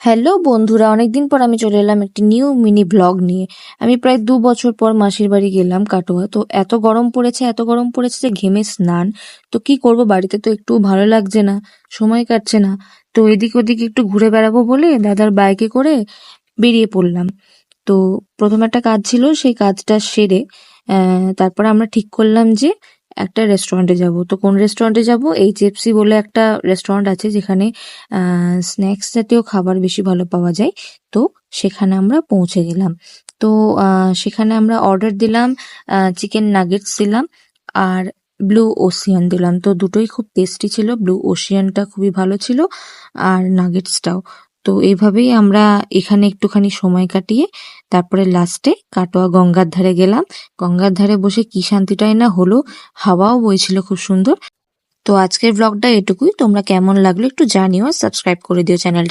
Hello বন্ধুরা, অনেকদিন পর আমি চলে এলাম একটি নিউ মিনি ব্লগ নিয়ে। আমি প্রায় ২ বছর পর মাসির বাড়ি গেলাম কাটোয়া। তো এত গরম পড়েছে যে ঘেমে স্নান। তো কি করব, বাড়িতে তো একটুও ভালো লাগছে না, সময় কাটছে না। তো এদিক ওদিক একটু ঘুরে বেড়াবো বলে দাদার বাইকে করে বেরিয়ে পড়লাম। তো প্রথম একটা কাজ ছিল, সেই কাজটা সেরে তারপরে আমরা ঠিক করলাম যে একটা রেস্টুরেন্টে যাব। তো কোন রেস্টুরেন্টে যাব? এইচএফসি বলে একটা রেস্টুরেন্ট আছে যেখানে স্ন্যাক্স জাতীয় খাবার বেশি ভালো পাওয়া যায়। তো সেখানে আমরা পৌঁছে গেলাম। তো সেখানে আমরা অর্ডার দিলাম, চিকেন নাগেটস দিলাম আর ব্লু ওশিয়ান দিলাম। তো দুটোই খুব টেস্টি ছিল, ব্লু ওশিয়ানটা খুবই ভালো ছিল আর নাগেটসটাও। তো এইভাবেই আমরা এখানে একটুখানি সময় কাটিয়ে তারপরে লাস্টে কাটোয়া গঙ্গার ধারে গেলাম। গঙ্গার ধারে বসে কি শান্তিটাই না হলো, হাওয়াও বইছিল খুব সুন্দর। তো আজকের ব্লগটা এটুকুই। তোমরা কেমন লাগলো একটু জানিও, সাবস্ক্রাইব করে দিও চ্যানেলটা।